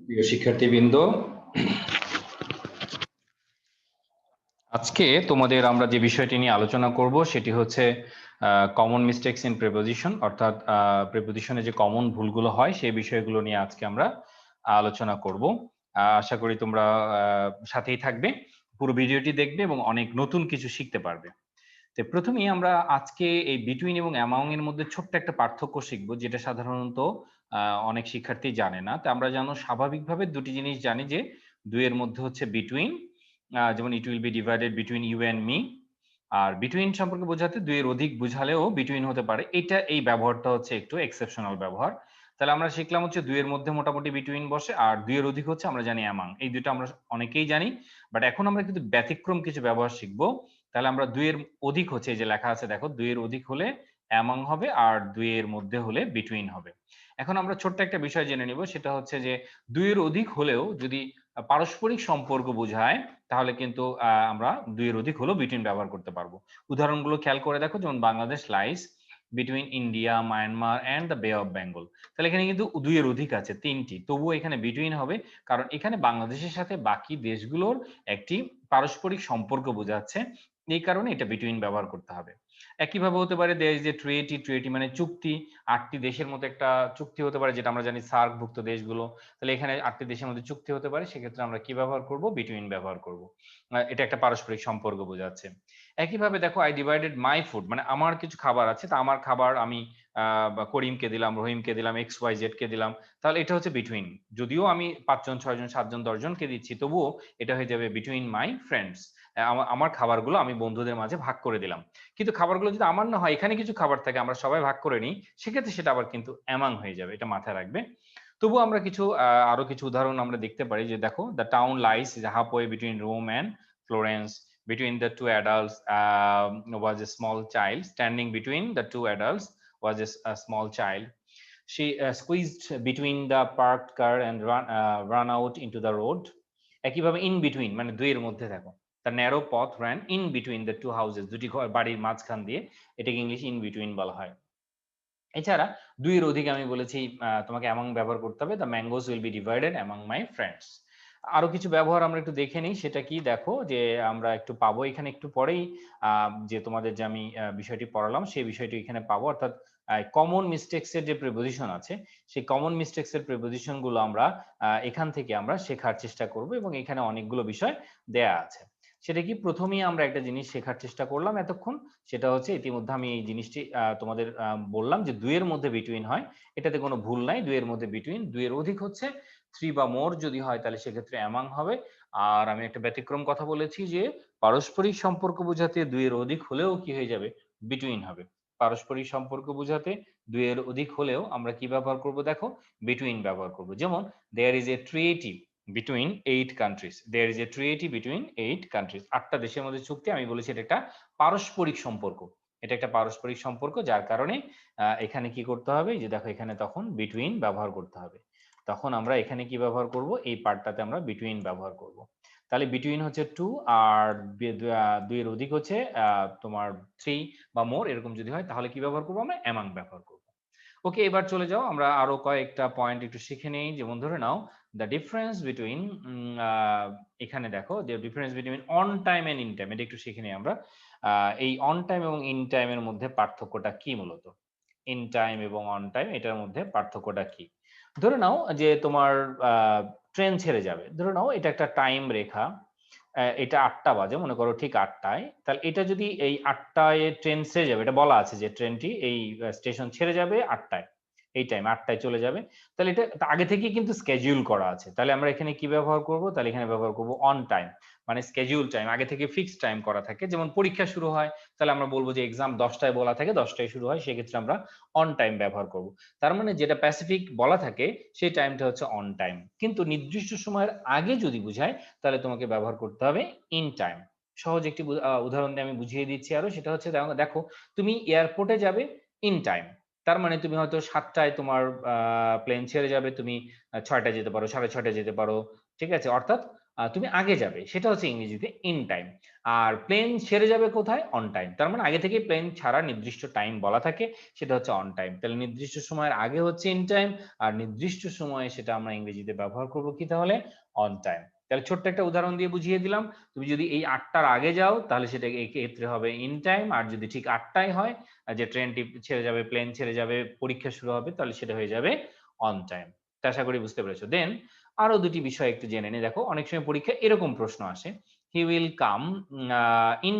প্রিয় শিক্ষার্থীবৃন্দ, আজকে তোমাদের আমরা যে বিষয়টি নিয়ে আলোচনা করব সেটি হচ্ছে কমন মিস্টেকস ইন প্রিপোজিশন, অর্থাৎ প্রিপোজিশনে যে কমন ভুলগুলো হয় সেই বিষয়গুলো নিয়ে আজকে আমরা আলোচনা করব। আশা করি তোমরা সাথেই থাকবে, পুরো ভিডিওটি দেখবে এবং অনেক নতুন কিছু শিখতে পারবে। তো প্রথমেই আমরা আজকে এই বিটুইন এবং অ্যামং এর মধ্যে ছোট্ট একটা পার্থক্য শিখব, যেটা সাধারণত অনেক শিক্ষার্থী জানে না। তো আমরা জানো স্বাভাবিকভাবে দুটি জিনিস জানি, যে দুইয়ের মধ্যে হচ্ছে বিটুইন, যেমন it will be divided between you and me. আর বিটুইন সম্পর্কে বোঝাতে দুইয়ের অধিক বোঝালেও বিটুইন হতে পারে। এই ব্যবহারটা হচ্ছে একটু এক্সেপশনাল ব্যবহার। তাহলে আমরা শিখলাম হচ্ছে দুইয়ের মধ্যে মোটামুটি বিটুইন বসে, আর দুইয়ের অধিক হচ্ছে আমরা জানি অ্যামাং। এই দুটো আমরা অনেকেই জানি, বাট এখন আমরা কিন্তু ব্যতিক্রম কিছু ব্যবহার শিখবো। তাহলে আমরা দুইয়ের অধিক হচ্ছে, এই যে লেখা আছে দেখো, দুইয়ের অধিক হলে অ্যামাং হবে, আর দুইয়ের মধ্যে হলে বিটুইন হবে। এখন আমরা ছোট্ট একটা বিষয় জেনে নিব, সেটা হচ্ছে যে দুইয়ের অধিক হলেও যদি পারস্পরিক সম্পর্ক বোঝায়, তাহলে কিন্তু আমরা দুইয়ের অধিক হলেও বিটুইন ব্যবহার করতে পারবো। উদাহরণগুলো খেয়াল করে দেখো, যেমন Bangladesh lines between India, Myanmar and the বে অফ বেঙ্গল। তাহলে এখানে কিন্তু দুইয়ের অধিক আছে তিনটি, তবুও এখানে বিটুইন হবে, কারণ এখানে বাংলাদেশের সাথে বাকি দেশগুলোর একটি পারস্পরিক সম্পর্ক বোঝাচ্ছে, এই কারণে এটা বিটুইন ব্যবহার করতে হবে। একইভাবে হতে পারে দেশ যে ট্রিটি, ট্রিটি মানে চুক্তি, 8টি দেশের মধ্যে একটা চুক্তি হতে পারে, যেটা আমরা জানি সার্কভুক্ত দেশগুলো। তাহলে এখানে 8টি দেশের মধ্যে চুক্তি হতে পারে, সেক্ষেত্রে আমরা কি ব্যবহার করব? বিটুইন ব্যবহার করব। এটা একটা পারস্পরিক সম্পর্ক বোঝাচ্ছে। একইভাবে দেখো, আই ডিভাইডেড মাই ফুড, মানে আমার কিছু খাবার আছে, তা আমার খাবার আমি করিমকে দিলাম, রহিমকে দিলাম, এক্স ওয়াই জেড কে দিলাম, তাহলে এটা হচ্ছে বিটুইন। যদিও আমি 5 জন 6 জন 7 জন 10 জনকে দিচ্ছি, তবুও এটা হয়ে যাবে বিটুইন মাই ফ্রেন্ডস। আমার খাবারগুলো আমি বন্ধুদের মাঝে ভাগ করে দিলাম। কিন্তু খাবারগুলো যদি আমার না হয়, এখানে কিছু খাবার থাকে আমরা সবাই ভাগ করে নিই, সেক্ষেত্রে সেটা আবার কিন্তু অ্যামাং হয়ে যাবে, এটা মাথায় রাখবে। তবু আমরা কিছু আরো কিছু উদাহরণ আমরা দেখতে পারি, যে দেখো, the town lies is half way between Rome and Florence, between the two adults was a small child, standing between the two adults was a small child. She squeezed between the parked car and run out into the road. একইভাবে in between মানে দুইয়ের মধ্যে দেখো, the narrow path ran in between the two houses, দুটি বাড়ির মাঝখান দিয়ে, এটাকে ইংলিশ in between বলা হয়। এছাড়া দুইয়ের অধিক আমি বলেছি তোমাকে অ্যামাং ব্যবহার করতে হবে, the mangoes will be divided among my friends. আরো কিছু ব্যবহার আমরা একটু দেখে নিই, সেটা কি দেখো, যে আমরা একটু পাবো এখানে একটু পরেই, যে তোমাদের যে আমি বিষয়টি পড়ালাম সেই বিষয়টি এখানে পাবো, অর্থাৎ কমন মিস্টেকস এর যে প্রিপোজিশন আছে, সেই কমন মিস্টেকস এর প্রিপোজিশন গুলো আমরা এখান থেকে আমরা শেখার চেষ্টা করব, এবং এখানে অনেকগুলো বিষয় দেয়া আছে। সেটা কি, প্রথমেই আমরা একটা জিনিস শেখার চেষ্টা করলাম এতক্ষণ, সেটা হচ্ছে ইতিমধ্যে আমি এই জিনিসটি তোমাদের বললাম, যে দুইয়ের মধ্যে বিটুইন হয়, এটাতে কোনো ভুল নাই। দুইয়ের মধ্যে বিটুইন, দুইয়ের অধিক হচ্ছে 3 বা মোর যদি হয়, তাহলে সেক্ষেত্রে অ্যামাং হবে। আর আমি একটা ব্যতিক্রম কথা বলেছি, যে পারস্পরিক সম্পর্ক বোঝাতে দুইয়ের অধিক হলেও কি হয়ে যাবে? বিটুইন হবে। পারস্পরিক সম্পর্ক বোঝাতে দুইয়ের অধিক হলেও আমরা কি ব্যবহার করব? দেখো, বিটুইন ব্যবহার করব। যেমন, there is a treaty between 8 countries, there is a treaty between 8 countries. 8টা দেশের মধ্যে চুক্তি, আমি বলেছি এটা একটা পারস্পরিক সম্পর্ক, এটা একটা পারস্পরিক সম্পর্ক, যার কারণে এখানে কি করতে হবে, যে দেখো এখানে তখন বিটুইন ব্যবহার করতে হবে। তখন আমরা এখানে কি ব্যবহার করব? এই পার্টটাতে আমরা বিটুইন ব্যবহার করব। তাহলে বিটুইন হচ্ছে 2, আর দুইয়ের অধিক হচ্ছে তোমার 3 বা মোর, এরকম যদি হয়, তাহলে কি ব্যবহার করব? আমরা অ্যামাং ব্যবহার করব। ওকে, এবার চলে যাও, আমরা আরো কয়েকটা পয়েন্ট একটু শিখে নেই। যেমন ধরে নাও, দ্য ডিফারেন্স বিটুইন, এখানে দেখো, যে difference between on time and in time, এটা একটু শিখে নিই আমরা। এই অন টাইম এবং ইন টাইমের মধ্যে পার্থক্যটা কি? মূলত ইন টাইম এবং অন টাইম, এটার মধ্যে পার্থক্যটা কি? ধরে নাও যে তোমার ট্রেন ছেড়ে যাবে, ধরে নাও এটা একটা টাইম রেখা, এটা 8টা বাজে, মনে করো ঠিক 8টায়, তাহলে এটা যদি এই 8টায় ট্রেন ছেড়ে যাবে, এটা বলা আছে যে ট্রেনটি এই স্টেশন ছেড়ে যাবে 8টায়, এই টাইম 8টায় চলে যাবে, তাহলে এটা আগে থেকেই কিন্তু স্কেডিউল করা আছে। তাহলে আমরা এখানে কি ব্যবহার করব? তাহলে এখানে ব্যবহার করব অন টাইম, মানে স্কেডিউল টাইম, আগে থেকে ফিক্সড টাইম করা থাকে। যেমন পরীক্ষা শুরু হয়, তাহলে আমরা বলবো যে এক্সাম 10টায় বলা থাকে, 10টায় শুরু হয়, সেক্ষেত্রে আমরা অন টাইম ব্যবহার করব। তার মানে যেটা প্যাসিফিক বলা থাকে, সেই টাইমটা হচ্ছে অন টাইম। কিন্তু নির্দিষ্ট সময়ের আগে যদি বুঝায়, তাহলে তোমাকে ব্যবহার করতে হবে ইন টাইম। সহজ একটি উদাহরণ দিয়ে আমি বুঝিয়ে দিচ্ছি আরো, সেটা হচ্ছে দেখো, তুমি এয়ারপোর্টে যাবে ইন টাইম, তার মানে তুমি হয়তো 7টায় তোমার প্লেন ছেড়ে যাবে, তুমি 6টায় যেতে পারো, 6:30টায় যেতে পারো, ঠিক আছে? অর্থাৎ তুমি আগে যাবে, সেটা হচ্ছে ইংরেজিতে ইন টাইম। আর প্লেন ছেড়ে যাবে কোথায়? On time. তার মানে আগে থেকে প্লেন ছাড়া নির্দিষ্ট টাইম বলা থাকে, সেটা হচ্ছে অন টাইম। তাহলে নির্দিষ্ট সময়ের আগে হচ্ছে ইন টাইম, আর নির্দিষ্ট সময়ে সেটা আমরা ইংরেজিতে ব্যবহার করব কি তাহলে? On time. তাহলে ছোট্ট একটা উদাহরণ দিয়ে বুঝিয়ে দিলাম। তুমি যদি এই 8টার আগে যাও তাহলে সেটা এই ক্ষেত্রে হবে ইন টাইম, আর যদি ঠিক 8টায় হয় যে ট্রেনটি ছেড়ে যাবে, প্লেন ছেড়ে যাবে, পরীক্ষা শুরু হবে, তাহলে সেটা হয়ে যাবে অন টাইম। তা আশা করি বুঝতে পেরেছো। দেন আরো দুটি বিষয় একটু জেনে নিই। দেখো অনেক সময় পরীক্ষায় এরকম প্রশ্ন আসে, he will come in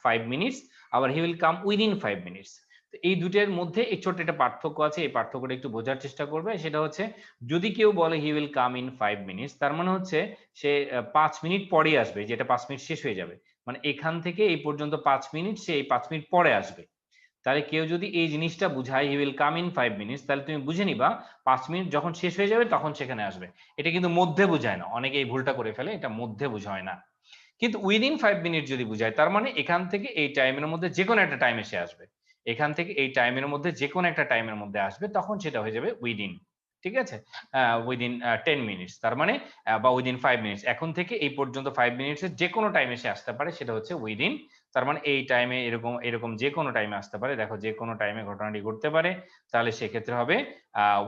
5 minutes, আবার he will come within 5 minutes. তো এই দুটের মধ্যে এই ছোট্ট একটা পার্থক্য আছে, এই পার্থক্যটা একটু বোঝার চেষ্টা করবে। সেটা হচ্ছে যদি কেউ বলে he will come in 5 minutes, তার মানে হচ্ছে সে 5 মিনিট পরে আসবে, যেটা 5 মিনিট শেষ হয়ে যাবে। মানে এখান থেকে এই পর্যন্ত 5 মিনিট, সে এই 5 মিনিট পরে আসবে। তাহলে কেউ যদি এই জিনিসটা বুঝায় he will come in 5 minutes, তাহলে তুমি বুঝে নিবা 5 মিনিট যখন শেষ হয়ে যাবে তখন সেখানে আসবে। এটা কিন্তু মধ্যে বোঝায় না, অনেকে এই ভুলটা করে ফেলে, এটা মধ্যে বোঝায় না। কিন্তু উইদিন 5 মিনিট যদি বুঝায়, তার মানে এখান থেকে এই টাইমের মধ্যে যে কোনো একটা টাইমে সে আসবে। এখান থেকে এই টাইমের মধ্যে যে কোনো একটা টাইমের মধ্যে আসবে, তখন সেটা হয়ে যাবে উইদিন। ঠিক আছে? উইদিন 10 মিনিটস, তার মানে বা উইদিন 5 মিনিটস, এখন থেকে এই পর্যন্ত 5 মিনিটস এর যে কোনো টাইমে সে আসতে পারে, সেটা হচ্ছে উইদিন। তার মানে এই টাইমে এরকম এরকম যে কোনো টাইমে আসতে পারে। দেখো যে কোনো টাইমে ঘটনাটি ঘটতে পারে, তাহলে সেক্ষেত্রে হবে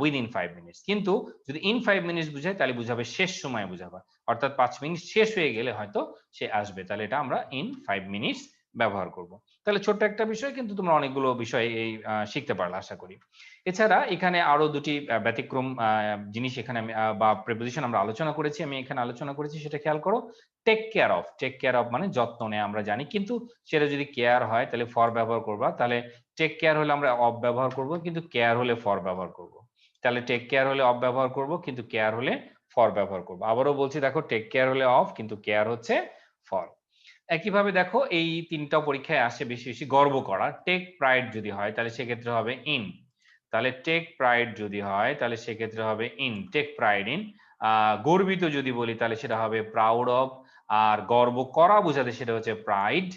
উইদিন 5 মিনিটস। কিন্তু যদি ইন 5 মিনিটস বুঝায়, তাহলে বুঝাবে শেষ সময় বুঝাবে, অর্থাৎ 5 মিনিট শেষ হয়ে গেলে হয়তো সে আসবে, তাহলে এটা আমরা ইন 5 মিনিটস ব্যবহার করব। তাহলে ছোট্ট একটা বিষয়, কিন্তু তোমরা অনেকগুলো বিষয় এই শিখতে পারলে আশা করি। এছাড়া এখানে আরো দুটি ব্যতিক্রম জিনিস এখানে আমি বা প্রিপোজিশন আমরা আলোচনা করেছি, আমি এখানে আলোচনা করেছি, সেটা খেয়াল করো। Take care of, take care of মানে যত্ন নেয়, আমরা জানি, কিন্তু সেটা যদি কেয়ার হয় তাহলে ফর ব্যবহার করবা। তাহলে টেক কেয়ার হলে আমরা অফ ব্যবহার করব, কিন্তু কেয়ার হলে ফর ব্যবহার করব। তাহলে টেক কেয়ার হলে অফ ব্যবহার করব, কিন্তু কেয়ার হলে ফর ব্যবহার করব। আবারও বলছি, দেখো টেক কেয়ার হলে অফ, কিন্তু কেয়ার হচ্ছে ফর। একইভাবে দেখো এই তিনটা পরীক্ষায় আসে বেশি বেশি গর্ব করা। টেক প্রাইড যদি হয় তাহলে সেক্ষেত্রে হবে ইন। তাহলে টেক প্রাইড যদি হয় তাহলে সেক্ষেত্রে হবে ইন, টেক প্রাইড ইন। গর্বিত যদি বলি তাহলে সেটা হবে প্রাউড অফ। আর গর্ব করা বোঝাতে সেটা হচ্ছে প্রাইড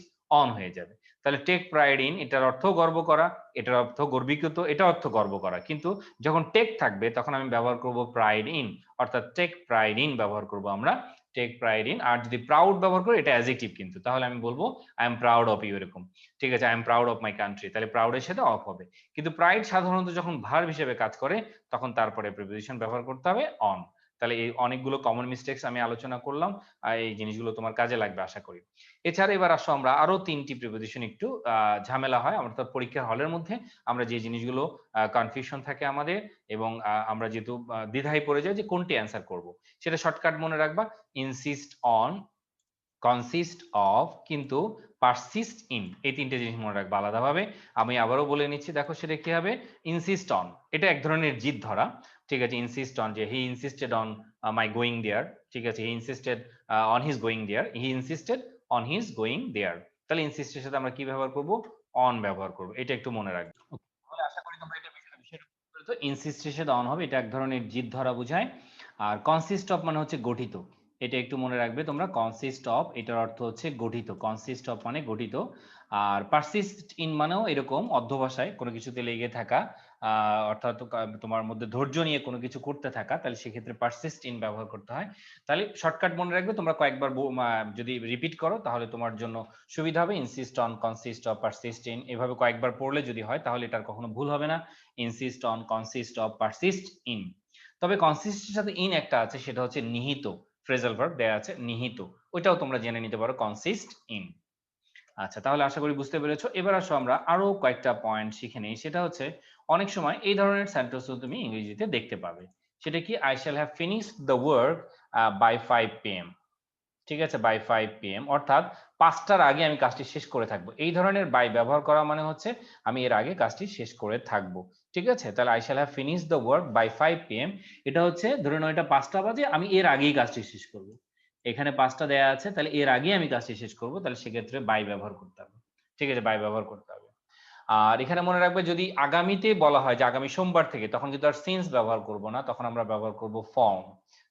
অন হয়ে যাবে। তাহলে টেক প্রাইড ইন, এটার অর্থ গর্ব করা, এটার অর্থ গর্বিত, এটা অর্থ গর্ব করা, কিন্তু যখন টেক থাকবে তখন আমি ব্যবহার করব প্রাইড ইন, অর্থাৎ টেক প্রাইড ইন ব্যবহার করব আমরা, টেক প্রাইড ইন। আর যদি প্রাউড ব্যবহার করি, এটা অ্যাডজেক্টিভ কিন্তু, তাহলে আমি বলবো I am proud of you, এরকম। ঠিক আছে, I am proud of my country, তাহলে প্রাউডের সাথে অফ হবে। কিন্তু প্রাইড সাধারণত যখন ভার্ব হিসেবে কাজ করে, তখন তারপরে প্রিপোজিশন ব্যবহার করতে হবে অন। তাহলে এই অনেকগুলো কমন মিস্টেকস আমি আলোচনা করলাম, আর এই জিনিসগুলো তোমার কাজে লাগবে আশা করি। এছাড়া এবার আসো আমরা আরো তিনটি প্রিপোজিশন, একটু ঝামেলা হয় অর্থাৎ পরীক্ষার হলের মধ্যে আমরা যে জিনিসগুলো কনফিউশন থাকে আমাদের, এবং আমরা যেহেতু দ্বিধায় পড়ে যাই যে কোনটি অ্যান্সার করব, সেটা শর্টকাট মনে রাখবা। ইনসিস্ট অন, কনসিস্ট অফ, কিন্তু পারসিস্ট ইন, এই তিনটে জিনিস মনে রাখবা আলাদাভাবে। আমি আবারও বলে নিচ্ছি, দেখো সেটা কি হবে? ইনসিস্ট অন, এটা এক ধরনের জিদ ধরা। ঠিক আছে, ইনসিস্ট অন, যে he insisted on my going there. ঠিক আছে, he insisted on his going there, he insisted on his going there. তাহলে ইনসিস্টের সাথে আমরা কি ব্যবহার করব? অন ব্যবহার করব, এটা একটু মনে রাখবে। তাহলে আশা করি তোমরা এটা বিষয়টা ইনসিস্টের সাথে অন হবে, এটা এক ধরনের জিদ ধরা বোঝায়। আর কনসিস্ট অফ মানে হচ্ছে গঠিত, এটা একটু মনে রাখবে তোমরা। কনসিস্ট অফ এটার অর্থ হচ্ছে গঠিত, কনসিস্ট অফ মানে গঠিত। আর পারসিস্ট ইন মানেও এরকম অধ্যবসায়, কোনো কিছুতে লেগে থাকা, অর্থাৎ তোমার মধ্যে ধৈর্য নিয়ে কোনো কিছু করতে থাকা, তাহলে সেক্ষেত্রে পারসিস্ট ইন ব্যবহার করতে হয়। তাহলে শর্টকাট মনে রাখবে তোমরা, কয়েকবার যদি রিপিট করো তাহলে তোমার জন্য সুবিধা হবে। Insist on, consist of, persist in, এভাবে কয়েকবার পড়লে যদি হয় তাহলে এটার কখনো ভুল হবে না। Insist on, consist of, persist in. তবে কনসিস্টের সাথে ইন একটা আছে, সেটা হচ্ছে নিহিত। ফ্রেজাল ভার্ব দেয়া আছে নিহিত, ওইটাও তোমরা জেনে নিতে পারো, কনসিস্ট ইন। আচ্ছা, তাহলে আশা করি বুঝতে পেরেছো। এবার আসো আমরা আরো কয়েকটা পয়েন্ট শিখে নিই। সেটা হচ্ছে অনেক সময় এই ধরনের সেন্টেন্সও তুমি ইংরেজিতে দেখতে পাবে। সেটা কি? I shall have finished the work by 5 PM। ঠিক আছে, বাই 5 PM, অর্থাৎ 5টার আগে আমি কাজটি শেষ করে থাকবো। এই ধরনের বাই ব্যবহার করা মানে হচ্ছে আমি এর আগে কাজটি শেষ করে থাকবো। ঠিক আছে, তাহলে I shall have finished the work by 5 PM, এটা হচ্ছে ধরে নাও এটা 5টা বাজে, আমি এর আগেই কাজটি শেষ করব। এখানে 5টা দেয়া আছে, তাহলে এর আগেই আমি কাজটি শেষ করব, তাহলে সেক্ষেত্রে বাই ব্যবহার করতে হবে। ঠিক আছে, বাই ব্যবহার করতে হবে। আর এখানে মনে রাখবে যদি আগামীতে বলা হয় যে আগামী সোমবার থেকে, তখন কিন্তু আর সিন্স ব্যবহার করব না, তখন আমরা ব্যবহার করব ফ্রম।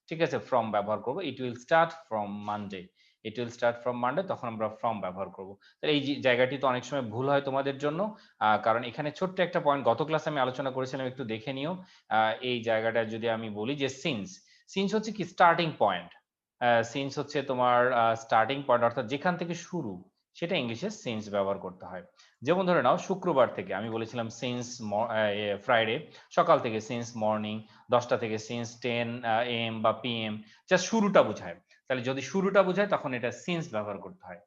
ঠিক আছে, ফ্রম ব্যবহার করব। It will start from Monday, it will start from Monday, তখন আমরা ফ্রম ব্যবহার করব। তাহলে এই জায়গাটি তো অনেক সময় ভুল হয় তোমাদের জন্য, কারণ এখানে ছোট্ট একটা পয়েন্ট গত ক্লাসে আমি আলোচনা করেছিলাম, একটু দেখে নিও। এই জায়গাটা যদি আমি বলি যে সিন্স, সিন্স হচ্ছে কি? Starting point. সিন্স হচ্ছে তোমার স্টার্টিং পয়েন্ট, অর্থাৎ যেখান থেকে শুরু সেটা ইংলিশে সিন্স ব্যবহার করতে হয়। যেমন ধরে নাও শুক্রবার থেকে আমি বলেছিলাম সিন্স ফ্রাইডে, সকাল থেকে সিন্স মর্নিং, 10টা থেকে সিন্স 10 AM বা PM, জাস্ট শুরুটা বোঝায়। তাহলে যদি শুরুটা বোঝায় তখন এটা সিন্স ব্যবহার করতে হয়।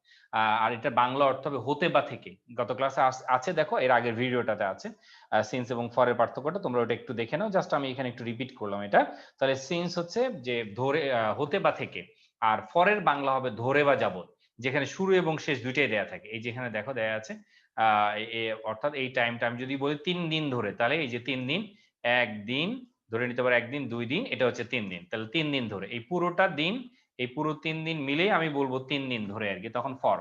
আর এটা বাংলা অর্থ হবে হতে বা থেকে। গত ক্লাসে আছে, দেখো এর আগের ভিডিওটাতে আছে সিন্স এবং ফরের পার্থক্যটা, তোমরা ওটা একটু দেখে নাও, জাস্ট আমি এখানে একটু রিপিট করলাম এটা। তাহলে সিন্স হচ্ছে যে ধরে, হতে বা থেকে, আর ফরের বাংলা হবে ধরে বা যাবত, যেখানে শুরু এবং শেষ দুইটাই দেয়া থাকে। এই যেখানে দেখো দেয়া আছে অর্থাৎ এই টাইমটা আমি যদি বলি 3 দিন ধরে, তাহলে এই যে 3 দিন, একদিন ধরে নিতে পারো, একদিন 2 দিন, এটা হচ্ছে 3 দিন, তাহলে 3 দিন ধরে এই পুরোটা দিন, এই পুরো 3 দিন মিলে আমি বলবো 3 দিন ধরে আর কি, তখন ফর।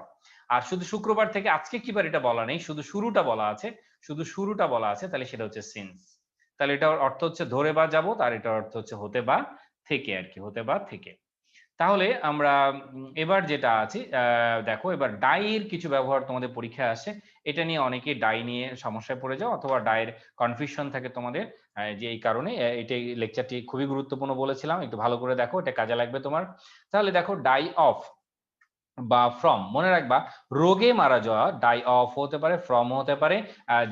আর শুধু শুক্রবার থেকে আজকে কি বার এটা বলা নেই, শুধু শুরুটা বলা আছে, শুধু শুরুটা বলা আছে, তাহলে সেটা হচ্ছে সিন্স। তাহলে এটার অর্থ হচ্ছে ধরে বা যাবত, আর এটার অর্থ হচ্ছে হতে বা থেকে আর কি, হতে বা থেকে। তাহলে আমরা এবার যেটা আছে, দেখো এবার ডাইয়ের কিছু ব্যবহার তোমাদের পরীক্ষায় আসে, এটা নিয়ে অনেকেই ডাই নিয়ে সমস্যায় পড়ে যাও, অথবা ডাইয়ের কনফিউশন থাকে তোমাদের, যে এই কারণে এটাই লেকচারটি খুবই গুরুত্বপূর্ণ বলেছিলাম, একটু ভালো করে দেখো, এটা কাজে লাগবে তোমার। তাহলে দেখো ডাই অফ বা ফ্রম, মনে রাখবা রোগে মারা যাওয়া ডাই অফ হতে পারে, ফ্রম হতে পারে।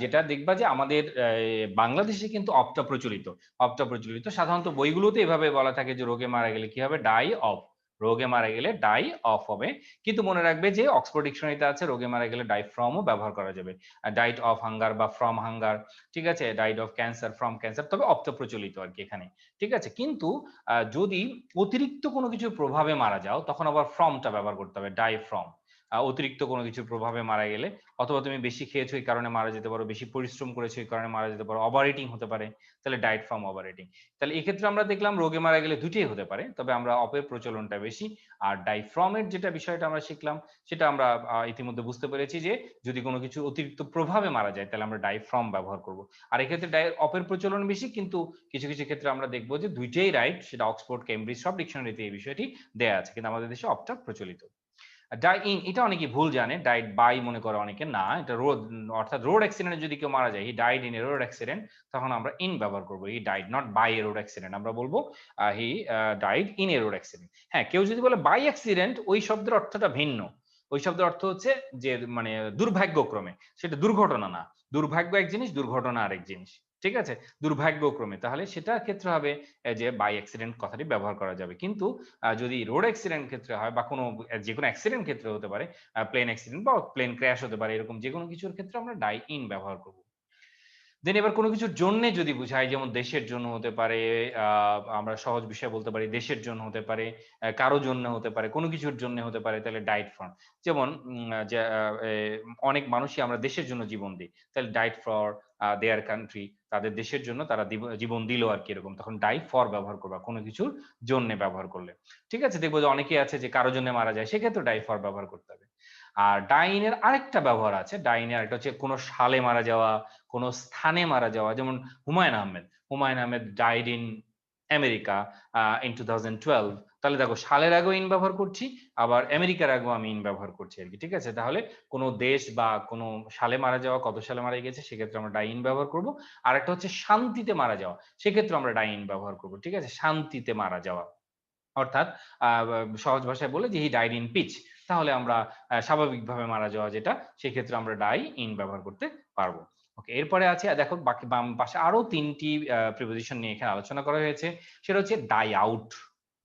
যেটা দেখবা যে আমাদের বাংলাদেশে কিন্তু অফটা প্রচলিত, অফটা প্রচলিত সাধারণত বইগুলোতে এভাবে বলা থাকে যে রোগে মারা গেলে কি হবে, ডাই অফ, রোগে মারা গেলে ডাই অফ হবে। কিন্তু মনে রাখবে যে অক্সফোর্ড ডিকশনারিতে আছে রোগে মারা গেলে ডাই ফ্রমও ব্যবহার করা যাবে, ডাইট অফ হাঙ্গার বা ফ্রম হাঙ্গার, ঠিক আছে, ডাইট অফ ক্যান্সার, ফ্রম ক্যান্সার, তবে অফটা প্রচলিত আর কি এখানে, ঠিক আছে। কিন্তু যদি অতিরিক্ত কোনো কিছুর প্রভাবে মারা যাও তখন আবার ফ্রমটা ব্যবহার করতে হবে, ডাই ফ্রম। অতিরিক্ত কোনো কিছুর প্রভাবে মারা গেলে, অথবা তুমি বেশি খেয়েছো এই কারণে মারা যেতে পারো, বেশি পরিশ্রম করেছো এই কারণে মারা যেতে পারো, ওভারইটিং হতে পারে, তাহলে ডাইট ফ্রম ওভারইটিং। তাহলে এক্ষেত্রে আমরা দেখলাম রোগে মারা গেলে দুটোই হতে পারে, তবে আমরা অপের প্রচলনটা বেশি। আর ডাই ফ্রমের যেটা বিষয়টা আমরা শিখলাম, সেটা আমরা ইতিমধ্যে বুঝতে পেরেছি যে যদি কোনো কিছু অতিরিক্ত প্রভাবে মারা যায় তাহলে আমরা ডাই ফ্রম ব্যবহার করব। আর এক্ষেত্রে ডাই অপের প্রচলন বেশি, কিন্তু কিছু কিছু ক্ষেত্রে আমরা দেখবো যে দুইটাই রাইট, সেটা অক্সফোর্ড কেমব্রিজ সব ডিকশনারিতে এই বিষয়টি দেয়া আছে, কিন্তু আমাদের দেশে অপটা প্রচলিত। ডাই ইন, এটা অনেকে ভুল জানে, ডাইড বাই মনে করে অনেকে, না, এটা রোড, অর্থাৎ রোড অ্যাক্সিডেন্টে যদি কেউ মারা যায়, he died in a road accident, তখন আমরা ইন ব্যবহার করবো, he died not by a road accident, আমরা বলবো he died in a road accident. হ্যাঁ, কেউ যদি বলে বাই অ্যাক্সিডেন্ট, ওই শব্দের অর্থটা ভিন্ন, ওই শব্দের অর্থ হচ্ছে যে মানে দুর্ভাগ্যক্রমে, সেটা দুর্ঘটনা না, দুর্ভাগ্য এক জিনিস, দুর্ঘটনা আরেক জিনিস, ঠিক আছে, দুর্ভাগ্যক্রমে, তাহলে সেটার ক্ষেত্রে হবে যে বাই অ্যাক্সিডেন্ট কথাটি ব্যবহার করা যাবে। কিন্তু যদি রোড অ্যাক্সিডেন্ট ক্ষেত্রে হয় বা কোনো যে কোনো অ্যাক্সিডেন্ট ক্ষেত্রে হতে পারে, প্লেন অ্যাক্সিডেন্ট বা প্লেন ক্র্যাশ হতে পারে, এরকম যে কোনো কিছুর ক্ষেত্রে আমরা ডাই ইন ব্যবহার করব। দেন এবার কোনো কিছুর জন্য যদি বুঝাই, যেমন দেশের জন্য হতে পারে, আমরা সহজ বিষয় বলতে পারি দেশের জন্য হতে পারে, কারো জন্য হতে পারে, কোনো কিছুর জন্য হতে পারে, তাহলে ডাইট ফর। যেমন যে অনেক মানুষই আমরা দেশের জন্য জীবন দিই, তাহলে ডাইট ফর দেয়ার কান্ট্রি, তাদের দেশের জন্য তারা জীবন দিল আর কি, এরকম, তখন ডাই ফর ব্যবহার করবা কোনো কিছুর জন্য ব্যবহার করলে, ঠিক আছে। দেখবো যে অনেকেই আছে যে কারো জন্য মারা যায়, সেক্ষেত্রে ডাই ফর ব্যবহার করতে হবে। আর ডাইনের আরেকটা ব্যবহার আছে, ডাইনের আরেকটা হচ্ছে কোনো সালে মারা যাওয়া, কোনো স্থানে মারা যাওয়া, যেমন Humayun Ahmed, Humayun Ahmed died in America in 2012, তাহলে দেখো সালের আগেও ইন ব্যবহার করছি, আবার আমেরিকার আগেও আমি ইন ব্যবহার করছি আর কি, ঠিক আছে। তাহলে কোনো দেশ বা কোনো সালে মারা যাওয়া, কত সালে মারা গেছে, সেক্ষেত্রে আমরা ডাই ইন ব্যবহার করব। আর একটা হচ্ছে শান্তিতে মারা যাওয়া, সেক্ষেত্রে আমরা ডাই ইন ব্যবহার করব, ঠিক আছে, শান্তিতে মারা যাওয়া, অর্থাৎ সহজ ভাষায় বলে যে হি ডাইড ইন পিচ, তাহলে আমরা স্বাভাবিকভাবে মারা যাওয়া যেটা, সেক্ষেত্রে আমরা ডাই ইন ব্যবহার করতে পারবো। ওকে, এরপরে আছে দেখো বাকি বাম পাশে আরো 3টি প্রিপোজিশন নিয়ে এখানে আলোচনা করা হয়েছে, সেটা হচ্ছে ডাই আউট,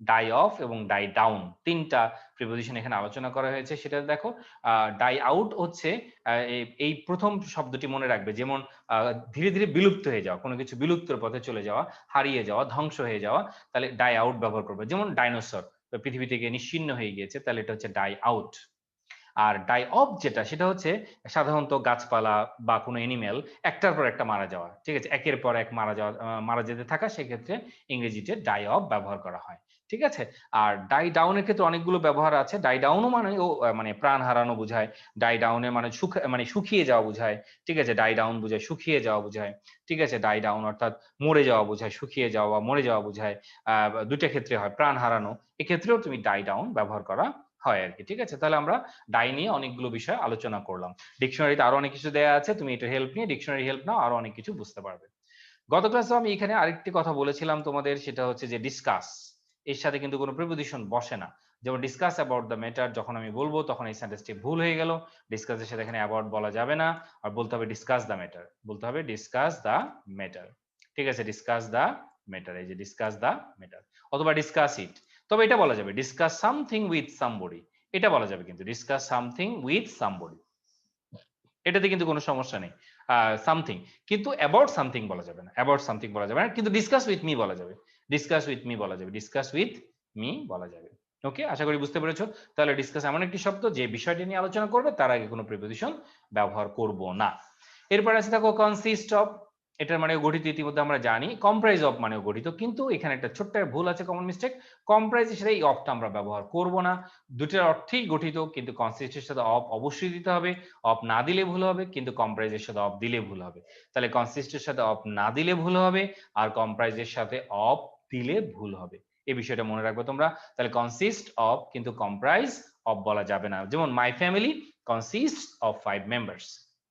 ডাই অফ এবং ডাই ডাউন, 3টা প্রিপোজিশন এখানে আলোচনা করা হয়েছে। সেটা দেখো ডাই আউট হচ্ছে এই প্রথম শব্দটি মনে রাখবে, যেমন ধীরে ধীরে বিলুপ্ত হয়ে যাওয়া, কোনো কিছু বিলুপ্তর পথে চলে যাওয়া, হারিয়ে যাওয়া, ধ্বংস হয়ে যাওয়া, তাহলে ডাই আউট ব্যবহার করবে। যেমন ডাইনোসর পৃথিবী থেকে নিশ্চিহ্ন হয়ে গিয়েছে, তাহলে এটা হচ্ছে ডাই আউট। আর ডাই অফ যেটা, সেটা হচ্ছে সাধারণত গাছপালা বা কোনো এনিমেল একটার পর একটা মারা যাওয়া, ঠিক আছে, একের পর এক মারা যাওয়া, মারা যেতে থাকা, সেক্ষেত্রে ইংরেজিতে ডাই অফ ব্যবহার করা হয়, ঠিক আছে। আর ডাই ডাউনের ক্ষেত্রে অনেকগুলো ব্যবহার আছে, ডাই ডাউনও মানে মানে প্রাণ হারানো বোঝায়, ডাই ডাউনের মানে মানে শুকিয়ে যাওয়া বোঝায়, ঠিক আছে, ডাই ডাউন বোঝায় শুকিয়ে যাওয়া বোঝায়, ঠিক আছে, ডাই ডাউন অর্থাৎ মরে যাওয়া বোঝায়, শুকিয়ে যাওয়া বা মরে যাওয়া বোঝায়, দুইটা ক্ষেত্রে হয়, প্রাণ হারানো, এক্ষেত্রেও তুমি ডাই ডাউন ব্যবহার করা হয় আর কি, ঠিক আছে। তাহলে আমরা ডাই নিয়ে অনেকগুলো বিষয় আলোচনা করলাম, ডিকশনারিতে আরো অনেক কিছু দেওয়া আছে, তুমি এটা হেল্প নিয়ে ডিকশনারি হেল্প নাও, আরো অনেক কিছু বুঝতে পারবে। গত ক্লাসে আমি এখানে আরেকটি কথা বলেছিলাম তোমাদের, সেটা হচ্ছে যে ডিসকাস, এর সাথে কিন্তু কোনো প্রিপোজিশন বসে না। যেমন ডিসকাস অ্যাবাউট দ্য ম্যাটার যখন আমি বলবো তখন এই সেন্টেন্সটি ভুল হয়ে গেল। ডিসকাসের সাথে এখানে অ্যাবাউট বলা যাবে না, আর বলতে হবে ডিসকাস দ্য ম্যাটার, বলতে হবে ডিসকাস দ্য ম্যাটার। ঠিক আছে, ডিসকাস দ্য ম্যাটার, এই যে ডিসকাস দ্য ম্যাটার, অথবা ডিসকাস ইট। তবে এটা বলা যাবে ডিসকাস সামথিং উইথ সামবডি, এটা বলা যাবে কিন্তু ডিসকাস সামথিং উইথ সামবডি, এটাতে কিন্তু কোনো সমস্যা নেই। সামথিং, কিন্তু অ্যাবাউট সামথিং বলা যাবে না, অ্যাবাউট সামথিং বলা যাবে না, কিন্তু ডিসকাস উইথ মি বলা যাবে, ডিসকাস উইথ মি বলা যাবে, ডিসকাস উইথ মি বলা যাবে। ওকে, আশা করি বুঝতে পেরেছো। তাহলে ডিসকাস এমন একটি শব্দ যে বিষয়টি নিয়ে আলোচনা করবে তার আগে কোনো প্রিপোজিশন ব্যবহার করব না। এরপর আছে দেখো কনসিস্ট অফ, এটার মানে গঠিত ইতিমধ্যে আমরা জানি। কম্প্রাইজ অফ মানেও গঠিত, কিন্তু এখানে একটা ছোট্ট ভুল আছে, কমন মিস্টেক। কম্প্রাইজের সাথে এই অফটা আমরা ব্যবহার করব না। দুটোর অর্থেই গঠিত, কিন্তু কনসিস্টের সাথে অফ অবশ্যই দিতে হবে। অফ না দিলে ভুল হবে, কিন্তু কম্প্রাইজের সাথে অফ দিলে ভুল হবে। তাহলে কনসিস্টের সাথে অফ না দিলে ভুল হবে, আর কম্প্রাইজের সাথে অফ দিলে ভুল হবে। এই বিষয়টা মনে রাখবে তোমরা। তাহলে কনসিস্ট অফ, কিন্তু কম্প্রাইজ অফ বলা যাবে না। যেমন my family consist of 5 members,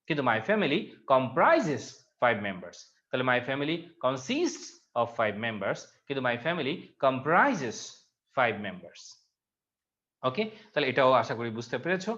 কিন্তু মাই ফ্যামিলি কম্প্রাইজেস 5 মেম্বার্স। তাহলে my family consists of 5 members, কিন্তু মাই ফ্যামিলি কম্প্রাইজেস 5 মেম্বার্স। ওকে, তাহলে এটাও আশা করি বুঝতে পেরেছো।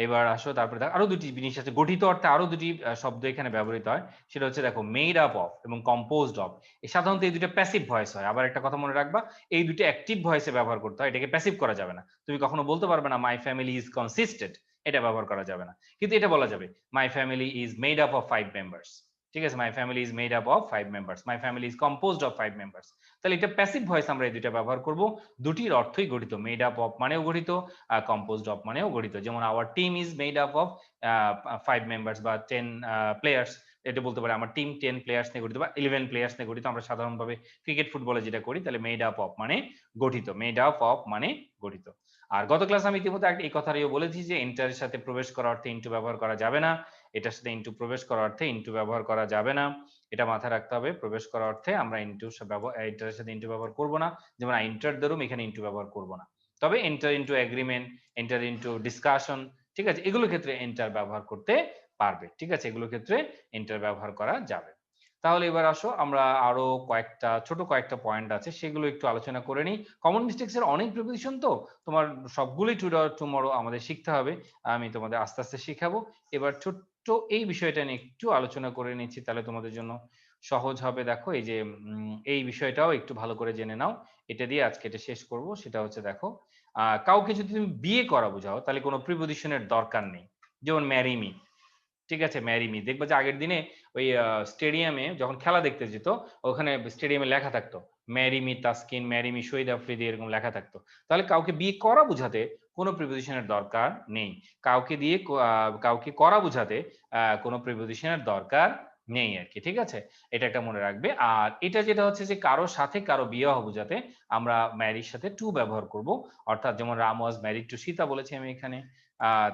এবার আসো, তারপরে আরো দুটি জিনিস আছে, গঠিত অর্থে আরো দুটি শব্দ এখানে ব্যবহৃত হয়। সেটা হচ্ছে দেখো মেড আপ অফ এবং কম্পোজড অফ। সাধারণত এই দুটো প্যাসিভ ভয়েস হয়। আবার একটা কথা মনে রাখবা, এই দুটো অ্যাক্টিভ ভয়েসে ব্যবহার করতে হয়, এটাকে প্যাসিভ করা যাবে না। তুমি কখনো বলতে পারবে না মাই ফ্যামিলি ইজ কনসিস্টেড, এটা ব্যবহার করা যাবে না। কিন্তু এটা বলা যাবে my family is made up of 5 members. ঠিক আছে, my family is made up of 5 members, my family is composed of 5 members. তাহলে এটা প্যাসিভ ভয়েস, আমরা এই দুটো ব্যবহার করব। দুটির অর্থই গঠিত, মেড আপ অফ মানেও গঠিত, কম্পোজড অফ মানেও গঠিত। যেমন our team is made up of 5 members বা 10 প্লেয়ার্স, এটা বলতে পারে আমার টিম 10 প্লেয়ার্স নিয়ে গঠিত বা 11 প্লেয়ার্স নিয়ে গঠিত। আমরা সাধারণভাবে ক্রিকেট ফুটবলে যেটা করি, তাহলে মেড আপ অফ মানে গঠিত, মেড আপ অফ মানে গঠিত। আর গত ক্লাস আমি ইতিমধ্যে এই কথাটাও বলেছি যে এন্টারের সাথে প্রবেশ করার অর্থে ইনটু ব্যবহার করা যাবে না, এটার সাথে ইনটু প্রবেশ করার অর্থে ইনটু ব্যবহার করা যাবে না। এটা মাথায় রাখতে হবে, প্রবেশ করার অর্থে আমরা ইনটু এন্টারের সাথে ইনটু ব্যবহার করব না। যেমন আই এন্টার দ্য রুম, এখানে ইনটু ব্যবহার করব না। তবে enter into agreement, enter into discussion, ঠিক আছে, এগুলোর ক্ষেত্রে এন্টার ব্যবহার করতে পারবে। ঠিক আছে, এগুলোর ক্ষেত্রে এন্টার ব্যবহার করা যাবে। তাহলে এবার আসো আমরা আরো কয়েকটা পয়েন্ট আছে, সেগুলো একটু আলোচনা করে নিই। কমন মিস্টেক্স এর অনেক প্রিপোজিশন, তো তোমার সবগুলোই টুমরো আমাদের শিখতে হবে। আমি তোমাদের আস্তে আস্তে শিখাবো। এবার ছোট্ট এই বিষয়টা নিয়ে একটু আলোচনা করে নিচ্ছি, তাহলে তোমাদের জন্য সহজ হবে। দেখো এই যে এই বিষয়টাও একটু ভালো করে জেনে নাও, এটা দিয়ে আজকে এটা শেষ করব। সেটা হচ্ছে দেখো, কাউকে যদি তুমি বিয়ে করা বোঝাও তাহলে কোনো প্রিপোজিশনের দরকার নেই। যেমন ম্যারি মি, ঠিক আছে, ম্যারি মি। দেখবে যে আগের দিনে ওই স্টেডিয়ামে যখন খেলা দেখতে যেত, ওখানে স্টেডিয়ামে লেখা থাকতো marry me Taskin, marry me Shahid Afridi, এরকম লেখা থাকতো। তাহলে কাউকে বিয়ে করা বোঝাতে কোনো প্রিপোজিশনের দরকার নেই। কাউকে করা বোঝাতে কোনো প্রিপোজিশনের দরকার নেই আর কি। ঠিক আছে, এটা একটা মনে রাখবে। আর এটা যেটা হচ্ছে যে কারোর সাথে কারো বিয়ে হওয়া বোঝাতে আমরা ম্যারির সাথে টু ব্যবহার করব। অর্থাৎ যেমন Ram was married to Sita বলেছি আমি এখানে,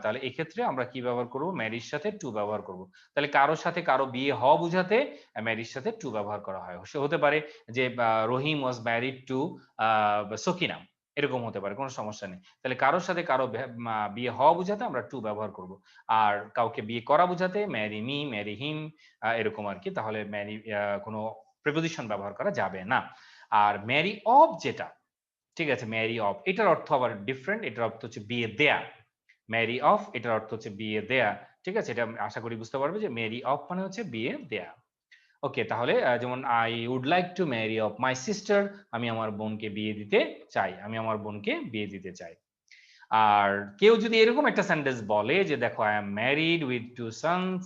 তাহলে এক্ষেত্রে আমরা কি ব্যবহার করব, ম্যারির সাথে টু ব্যবহার করব। তাহলে কারোর সাথে কারো বিয়ে হওয়া বোঝাতে ম্যারির সাথে টু ব্যবহার করা হয়। সে হতে পারে যে রহিম ওয়াজ ম্যারিড টু সকিনা, এরকম হতে পারে, কোনো সমস্যা নেই। তাহলে কারোর সাথে কারো বিয়ে হওয়া বোঝাতে আমরা টু ব্যবহার করব। আর কাউকে বিয়ে করা বোঝাতে ম্যারি মি, ম্যারি হিম, এরকম আর কি। তাহলে ম্যারি কোনো প্রিপোজিশন ব্যবহার করা যাবে না। আর ম্যারি অফ যেটা, ঠিক আছে, ম্যারি অফ এটার অর্থ আবার ডিফারেন্ট, এটার অর্থ হচ্ছে বিয়ে দেয়া। ম্যারি অফ এটার অর্থ হচ্ছে বিয়ে দেয়া। ঠিক আছে, এটা আশা করি বুঝতে পারবে যে ম্যারি অফ মানে হচ্ছে বিয়ে দেয়া। ওকে, তাহলে যেমন I would like to marry of my sister, আমি আমার বোনকে বিয়ে দিতে চাই, আমি আমার বোনকে বিয়ে দিতে চাই। আর কেউ যদি এরকম একটা সেন্টেন্স বলে যে দেখো I am married with two sons,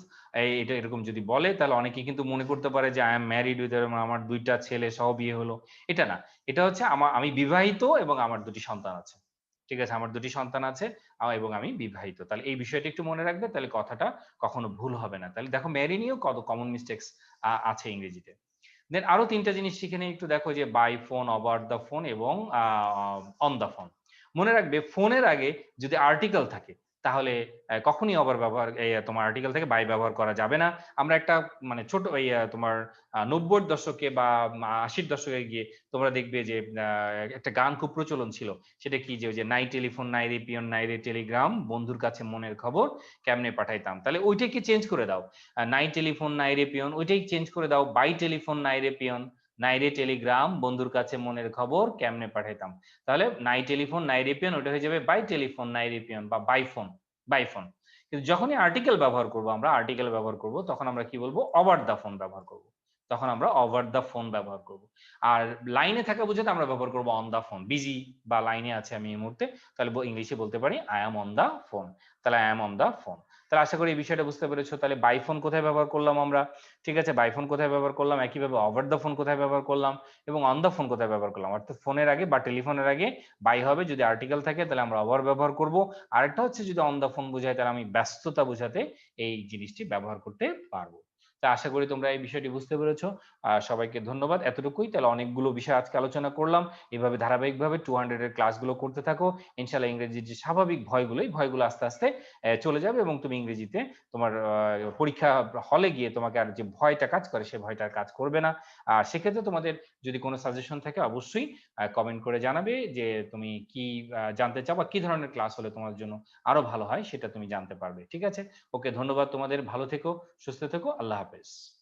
এটা এরকম যদি বলে, তাহলে অনেকে কিন্তু মনে করতে পারে যে আই এম ম্যারিড উইথ, আমার দুইটা ছেলে সহ বিয়ে হলো। এটা না, এটা হচ্ছে আমি বিবাহিত এবং আমার দুটি সন্তান আছে। ঠিক আছে, আমার দুটি সন্তান আছে এবং আমি বিবাহিত। তাহলে এই বিষয়টা একটু মনে রাখবে, তাহলে কথাটা কখনো ভুল হবে না। তাহলে দেখো ম্যারি নিয়েও কত কমন মিস্টেক্স আছে ইংরেজিতে। দেন আরো তিনটা জিনিস শিখে নিয়ে একটু দেখো, যে by phone, over the phone এবং অন দ্য ফোন। মনে রাখবে ফোনের আগে যদি আর্টিকেল থাকে তাহলে কখনই ওভার ব্যবহার, তোমার আর্টিকেল থেকে বাই ব্যবহার করা যাবে না। আমরা একটা মানে ছোট তোমার 90-এর দশকে বা 80-এর দশকে গিয়ে তোমরা দেখবে যে একটা গান খুব প্রচলন ছিল। সেটা কি, যে নাই টেলিফোন নাই রে পিয়ন নাই রে টেলিগ্রাম, বন্ধুর কাছে মনের খবর কেমনে পাঠাইতাম। তাহলে ওইটাকে চেঞ্জ করে দাও, নাই টেলিফোন নাই রে পিয়ন, ওইটাই চেঞ্জ করে দাও বাই টেলিফোন নাই রে পিয়ন, নাই রে টেলিগ্রাম, বন্ধুর কাছে মনের খবর কেমনে পাঠাইতাম। তাহলে নাই টেলিফোন নাই রিপিয়ন, ওটা হয়ে যাবে বাই টেলিফোন নাই রিপিয়ন বা বাই ফোন, বাই ফোন। কিন্তু যখনই আর্টিকেল ব্যবহার করব, আমরা আর্টিকেল ব্যবহার করব, তখন আমরা কি বলবো? ওভার দ্য ফোন ব্যবহার করব। তখন আমরা ওভার দ্য ফোন ব্যবহার করব। আর লাইনে থাকা বোঝাতে আমরা ব্যবহার করব অন দ্য ফোন। বিজি বা লাইনে আছে আমি এই মুহূর্তে, তাহলে ইংলিশে বলতে পারি I am on the phone. তাহলে I am on the phone. তাহলে আশা করি এই বিষয়টা বুঝতে পেরেছো। তাহলে বাই ফোন কোথায় ব্যবহার করলাম আমরা? ঠিক আছে, বাই ফোন কোথায় ব্যবহার করলাম, একইভাবে ওভার দ্য ফোন কোথায় ব্যবহার করলাম, এবং অন দ্য ফোন কোথায় ব্যবহার করলাম। অর্থাৎ ফোনের আগে বা টেলিফোনের আগে বাই হবে, যদি আর্টিকেল থাকে তাহলে আমরা ওভার ব্যবহার করব। আরেকটা হচ্ছে যদি অন দ্য ফোন বোঝায় তাহলে আমি ব্যস্ততা বোঝাতে এই জিনিসটি ব্যবহার করতে পারবো। তা আশা করি তোমরা এই বিষয়টি বুঝতে পেরেছো। সবাইকে ধন্যবাদ। এতটুকুই। তাহলে অনেকগুলো বিষয় আজকে আলোচনা করলাম। এভাবে ধারাবাহিকভাবে 200 এর ক্লাসগুলো করতে থাকো। ইনশাআল্লাহ ইংরেজির যে স্বাভাবিক ভয়গুলো, এই ভয়গুলো আস্তে আস্তে চলে যাবে এবং তুমি ইংরেজিতে তোমার পরীক্ষা হলে গিয়ে তোমাকে আর যে ভয়টা কাজ করে সে ভয়টা আর কাজ করবে না। আর সেক্ষেত্রে তোমাদের যদি কোনো সাজেশন থাকে অবশ্যই কমেন্ট করে জানাবে যে তুমি কি জানতে চাও বা কি ধরনের ক্লাস হলে তোমার জন্য আরো ভালো হয় সেটা তুমি জানতে পারবে। ঠিক আছে? ওকে, ধন্যবাদ তোমাদের। ভালো থেকো, সুস্থ থেকো। আল্লাহ হাফেজ।